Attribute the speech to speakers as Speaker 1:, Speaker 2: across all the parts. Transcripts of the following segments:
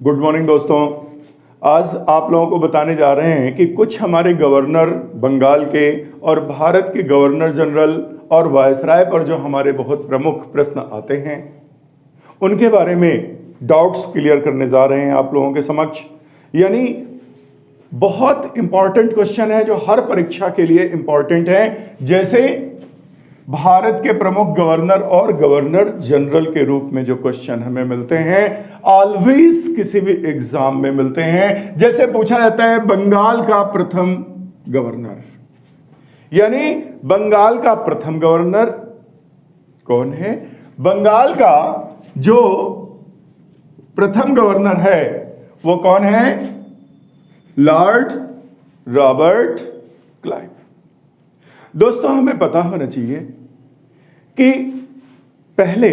Speaker 1: Good morning दोस्तों। आज आप लोगों को बताने जा रहे हैं कि कुछ हमारे गवर्नर बंगाल के और भारत के गवर्नर जनरल और वायसराय पर जो हमारे बहुत प्रमुख प्रश्न आते हैं उनके बारे में डाउट्स क्लियर करने जा रहे हैं आप लोगों के समक्ष। यानी बहुत इंपॉर्टेंट क्वेश्चन है जो हर परीक्षा के लिए इंपॉर्टेंट है। जैसे भारत के प्रमुख गवर्नर और गवर्नर जनरल के रूप में जो क्वेश्चन हमें मिलते हैं, ऑलवेज किसी भी एग्जाम में मिलते हैं। जैसे पूछा जाता है बंगाल का प्रथम गवर्नर, यानी बंगाल का प्रथम गवर्नर कौन है? बंगाल का जो प्रथम गवर्नर है वो कौन है? Lord Robert Clive. दोस्तों हमें पता होना चाहिए कि पहले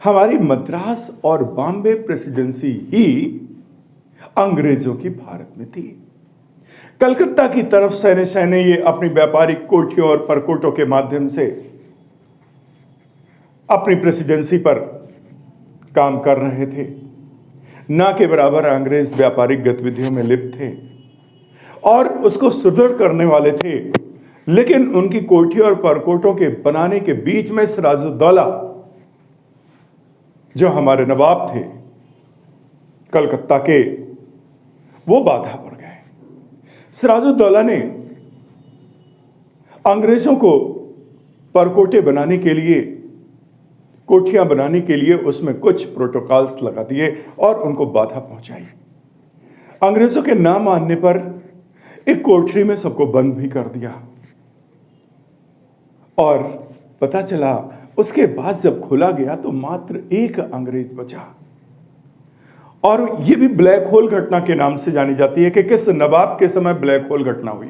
Speaker 1: हमारी मद्रास और बॉम्बे प्रेसिडेंसी ही अंग्रेजों की भारत में थी। कलकत्ता की तरफ सैने ये अपनी व्यापारिक कोठियों और परकोटों के माध्यम से अपनी प्रेसिडेंसी पर काम कर रहे थे। ना के बराबर अंग्रेज व्यापारिक गतिविधियों में लिप्त थे और उसको सुदृढ़ करने वाले थे। लेकिन उनकी कोठियों और परकोटों के बनाने के बीच में सिराजुद्दौला जो हमारे नवाब थे कलकत्ता के, वो बाधा पड़ गए। सिराजुद्दौला ने अंग्रेजों को परकोटे बनाने के लिए, कोठियां बनाने के लिए उसमें कुछ प्रोटोकॉल्स लगा दिए और उनको बाधा पहुंचाई। अंग्रेजों के ना मानने पर एक कोठरी में सबको बंद भी कर दिया और पता चला उसके बाद जब खोला गया तो मात्र एक अंग्रेज बचा। और यह भी ब्लैक होल घटना के नाम से जानी जाती है कि किस नवाब के समय ब्लैक होल घटना हुई,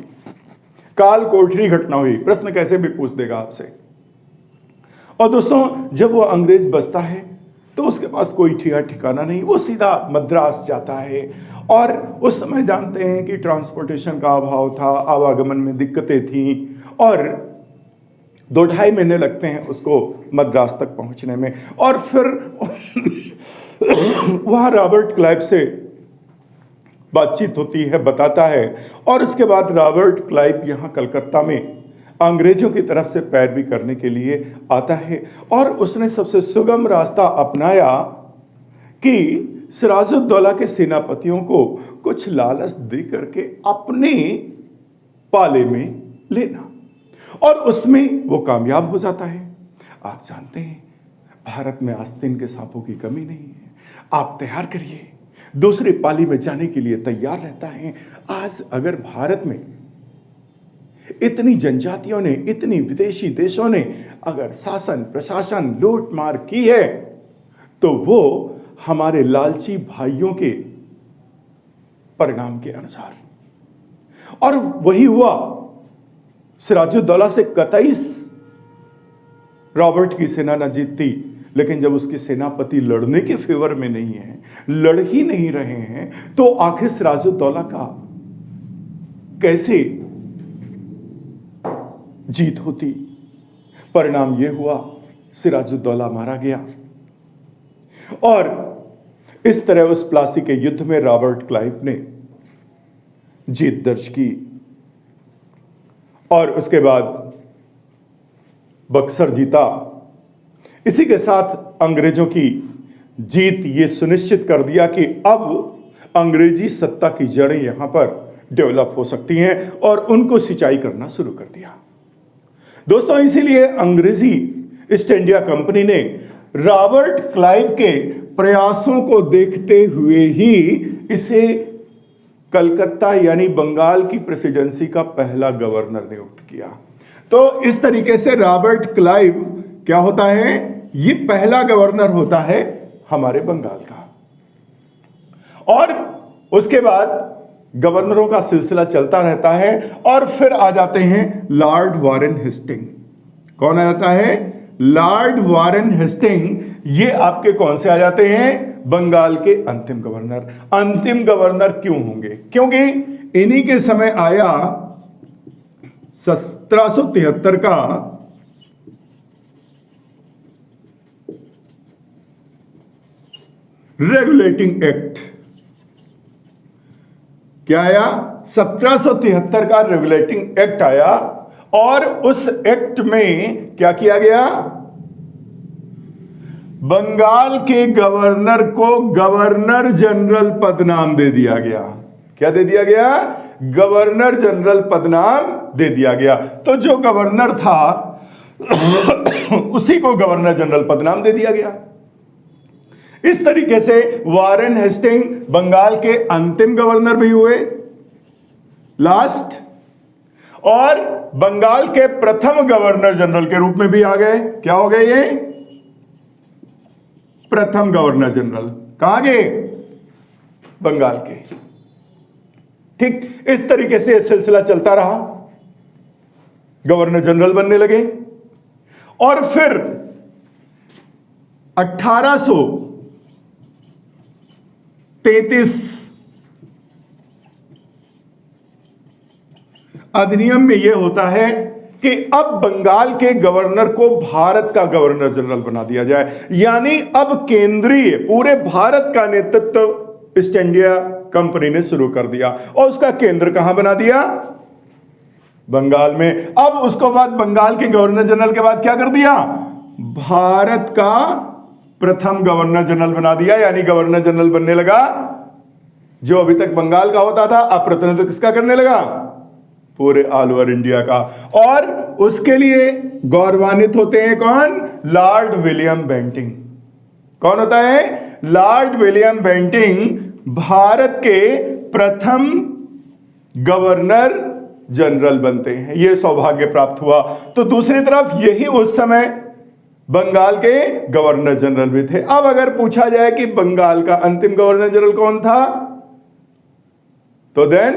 Speaker 1: काल कोठरी घटना हुई। प्रश्न कैसे भी पूछ देगा आपसे। और दोस्तों जब वो अंग्रेज बचता है तो उसके पास कोई ठिकाना नहीं, वो सीधा मद्रास जाता है। और उस समय जानते हैं कि ट्रांसपोर्टेशन का अभाव था, आवागमन में दिक्कतें थी और 2-2.5 महीने लगते हैं उसको मद्रास तक पहुंचने में। और फिर वहां रॉबर्ट क्लाइव से बातचीत होती है, बताता है। और उसके बाद रॉबर्ट क्लाइव यहां कलकत्ता में अंग्रेजों की तरफ से पैरवी करने के लिए आता है और उसने सबसे सुगम रास्ता अपनाया कि सिराजुद्दौला के सेनापतियों को कुछ लालच दे करके अपने पाले में लेना, और उसमें वो कामयाब हो जाता है। आप जानते हैं भारत में आस्तीन के सांपों की कमी नहीं है। आप तैयार करिए, दूसरी पाली में जाने के लिए तैयार रहता है। आज अगर भारत में इतनी जनजातियों ने, इतनी विदेशी देशों ने अगर शासन प्रशासन लूट मार की है तो वो हमारे लालची भाइयों के परिणाम के अनुसार। और वही हुआ। सिराजुद्दौला से कतई रॉबर्ट की सेना न जीतती, लेकिन जब उसके सेनापति लड़ने के फेवर में नहीं है, लड़ ही नहीं रहे हैं, तो आखिर सिराजुद्दौला का कैसे जीत होती? परिणाम यह हुआ, सिराजुद्दौला मारा गया। और इस तरह उस प्लासी के युद्ध में रॉबर्ट क्लाइव ने जीत दर्ज की और उसके बाद बक्सर जीता। इसी के साथ अंग्रेजों की जीत ये सुनिश्चित कर दिया कि अब अंग्रेजी सत्ता की जड़ें यहां पर डेवलप हो सकती हैं और उनको सिंचाई करना शुरू कर दिया। दोस्तों इसीलिए अंग्रेजी ईस्ट इंडिया कंपनी ने रॉबर्ट क्लाइव के प्रयासों को देखते हुए ही इसे कलकत्ता यानी बंगाल की प्रेसिडेंसी का पहला गवर्नर नियुक्त किया। तो इस तरीके से रॉबर्ट क्लाइव क्या होता है? ये पहला गवर्नर होता है हमारे बंगाल का। और उसके बाद गवर्नरों का सिलसिला चलता रहता है और फिर आ जाते हैं लॉर्ड वारेन हेस्टिंग। कौन आ जाता है? Lord Warren Hastings. ये आपके कौन से आ जाते हैं? बंगाल के अंतिम गवर्नर। अंतिम गवर्नर क्यों होंगे? क्योंकि इन्हीं के समय आया 1773 का रेगुलेटिंग एक्ट। क्या आया? 1773 का रेगुलेटिंग एक्ट आया और उस एक्ट में क्या किया गया? बंगाल के गवर्नर को गवर्नर जनरल पदनाम दे दिया गया। क्या दे दिया गया? गवर्नर जनरल पदनाम दे दिया गया। तो जो गवर्नर था उसी को गवर्नर जनरल पदनाम दे दिया गया। इस तरीके से वारेन हेस्टिंग बंगाल के अंतिम गवर्नर भी हुए, लास्ट, और बंगाल के प्रथम गवर्नर जनरल के रूप में भी आ गए। क्या हो गए ये? प्रथम गवर्नर जनरल। कहां गए? बंगाल के। ठीक इस तरीके से सिलसिला चलता रहा, गवर्नर जनरल बनने लगे और फिर 1833 अधिनियम में यह होता है कि अब बंगाल के गवर्नर को भारत का गवर्नर जनरल बना दिया जाए, यानी अब केंद्रीय पूरे भारत का नेतृत्व ईस्ट इंडिया कंपनी ने शुरू कर दिया और उसका केंद्र कहां बना दिया? बंगाल में। अब उसको बाद बंगाल के गवर्नर जनरल के बाद क्या कर दिया? भारत का प्रथम गवर्नर जनरल बना दिया, यानी गवर्नर जनरल बनने लगा जो अभी तक बंगाल का होता था, अब प्रतिनिधित्व किसका करने लगा? पूरे ऑल ओवर इंडिया का। और उसके लिए गौरवान्वित होते हैं कौन? Lord William Bentinck. कौन होता है? लॉर्ड विलियम बेंटिंग भारत के प्रथम गवर्नर जनरल बनते हैं। यह सौभाग्य प्राप्त हुआ। तो दूसरी तरफ यही उस समय बंगाल के गवर्नर जनरल भी थे। अब अगर पूछा जाए कि बंगाल का अंतिम गवर्नर जनरल कौन था, तो देन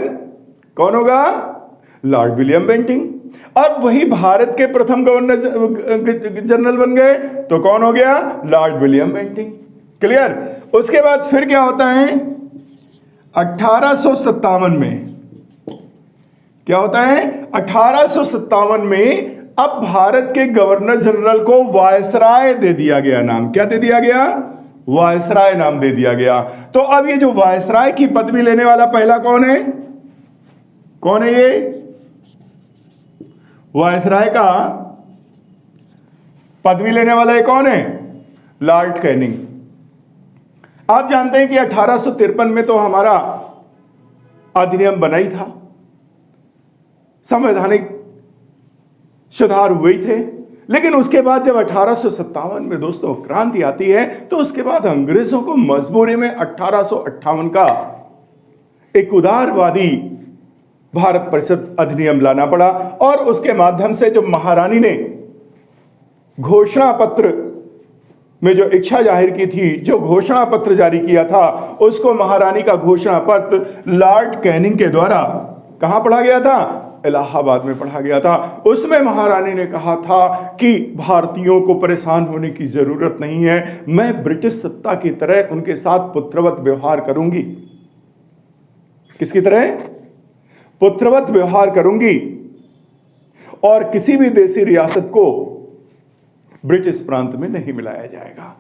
Speaker 1: कौन होगा? Lord William Bentinck. अब वही भारत के प्रथम गवर्नर जनरल बन गए, तो कौन हो गया? Lord William Bentinck. क्लियर? उसके बाद फिर क्या होता है? 1857 में क्या होता है? 1857 में अब भारत के गवर्नर जनरल को वायसराय दे दिया गया नाम। क्या दे दिया गया? वायसराय नाम दे दिया गया। तो अब ये जो वायसराय की पदवी लेने वाला पहला कौन है? कौन है ये? वायसराय का पदवी लेने वाला ये कौन है? Lord Canning. आप जानते हैं कि 1853 में तो हमारा अधिनियम बना ही था, संवैधानिक सुधार हुए थे, लेकिन उसके बाद जब 1857 में दोस्तों क्रांति आती है, तो उसके बाद अंग्रेजों को मजबूरी में 1858 का एक उदारवादी भारत परिषद अधिनियम लाना पड़ा और उसके माध्यम से जो महारानी ने घोषणा पत्र में जो इच्छा जाहिर की थी, जो घोषणा पत्र जारी किया था, उसको महारानी का घोषणा पत्र लॉर्ड कैनिंग के द्वारा कहां पढ़ा गया था? इलाहाबाद में पढ़ा गया था। उसमें महारानी ने कहा था कि भारतीयों को परेशान होने की जरूरत नहीं है, मैं ब्रिटिश सत्ता की तरह उनके साथ पुत्रवत व्यवहार करूंगी। किसकी तरह? पुत्रवत व्यवहार करूंगी और किसी भी देसी रियासत को ब्रिटिश प्रांत में नहीं मिलाया जाएगा।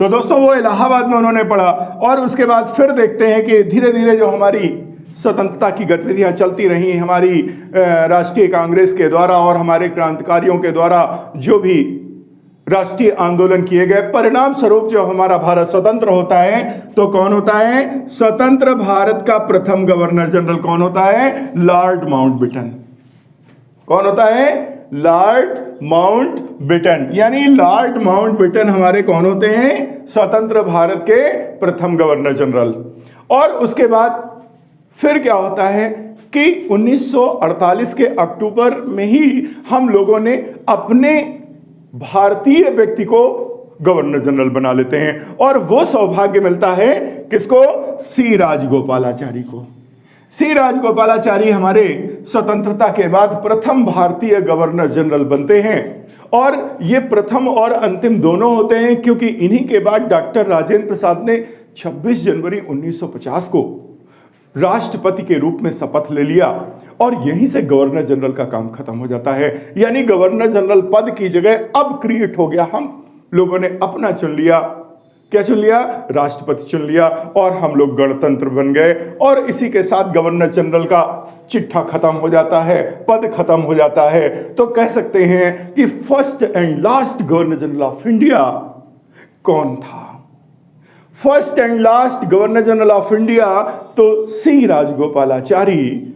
Speaker 1: तो दोस्तों वो इलाहाबाद में उन्होंने पढ़ा और उसके बाद फिर देखते हैं कि धीरे धीरे जो हमारी स्वतंत्रता की गतिविधियां चलती रही, हमारी राष्ट्रीय कांग्रेस के द्वारा और हमारे क्रांतिकारियों के द्वारा जो भी राष्ट्रीय आंदोलन किए गए, परिणाम स्वरूप जो हमारा भारत स्वतंत्र होता है, तो कौन होता है? स्वतंत्र भारत का प्रथम गवर्नर जनरल कौन होता है? Lord Mountbatten. कौन होता है? Lord Mountbatten. यानी लॉर्ड माउंटबेटन हमारे कौन होते हैं? स्वतंत्र भारत के प्रथम गवर्नर जनरल। और उसके बाद फिर क्या होता है कि 1948 के अक्टूबर में ही हम लोगों ने अपने भारतीय व्यक्ति को गवर्नर जनरल बना लेते हैं और वो सौभाग्य मिलता है किसको? सी राजगोपालाचारी को। सी राजगोपालाचारी हमारे स्वतंत्रता के बाद प्रथम भारतीय गवर्नर जनरल बनते हैं और ये प्रथम और अंतिम दोनों होते हैं, क्योंकि इन्हीं के बाद डॉक्टर राजेंद्र प्रसाद ने 26 जनवरी 1950 को राष्ट्रपति के रूप में शपथ ले लिया और यहीं से गवर्नर जनरल का काम खत्म हो जाता है। यानी गवर्नर जनरल पद की जगह अब क्रिएट हो गया, हम लोगों ने अपना चुन लिया क्या चुन लिया? राष्ट्रपति चुन लिया और हम लोग गणतंत्र बन गए। और इसी के साथ गवर्नर जनरल का चिट्ठा खत्म हो जाता है, पद खत्म हो जाता है। तो कह सकते हैं कि first and last governor general of India कौन था? First and last governor general of India तो सी राजगोपालाचारी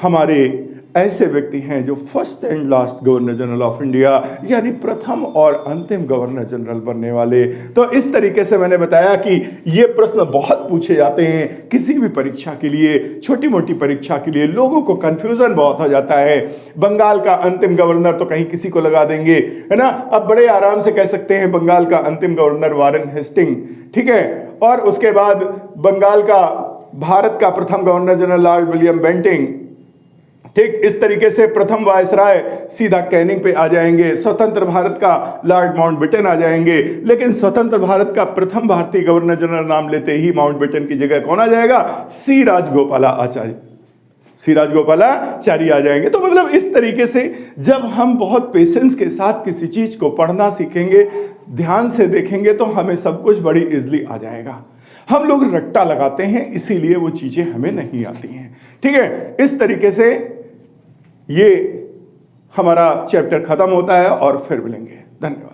Speaker 1: हमारे ऐसे व्यक्ति हैं जो first and last governor general of India यानी प्रथम और अंतिम गवर्नर जनरल बनने वाले। तो इस तरीके से मैंने बताया कि ये प्रश्न बहुत पूछे जाते हैं किसी भी परीक्षा के लिए, छोटी मोटी परीक्षा के लिए लोगों को कंफ्यूजन बहुत हो जाता है। बंगाल का अंतिम गवर्नर तो कहीं किसी को लगा देंगे, है ना। अब बड़े आराम से कह सकते हैं बंगाल का अंतिम गवर्नर वारेन हेस्टिंग, ठीक है। और उसके बाद बंगाल का भारत का प्रथम governor general Lord William Bentinck, ठीक। इस तरीके से प्रथम वायसराय सीधा कैनिंग पे आ जाएंगे। स्वतंत्र भारत का लॉर्ड माउंटबेटन आ जाएंगे। लेकिन स्वतंत्र भारत का प्रथम भारतीय गवर्नर जनरल नाम लेते ही माउंटबेटन की जगह कौन आ जाएगा? सी राजगोपालाचारी, सी राजगोपालाचारी आ जाएंगे। तो मतलब इस तरीके से जब हम बहुत पेशेंस के साथ किसी चीज को पढ़ना सीखेंगे, ध्यान से देखेंगे, तो हमें सब कुछ बड़ी इजली आ जाएगा। हम लोग रट्टा लगाते हैं, इसीलिए वो चीजें हमें नहीं आती हैं, ठीक है। इस तरीके से ये हमारा चैप्टर खत्म होता है और फिर मिलेंगे। धन्यवाद।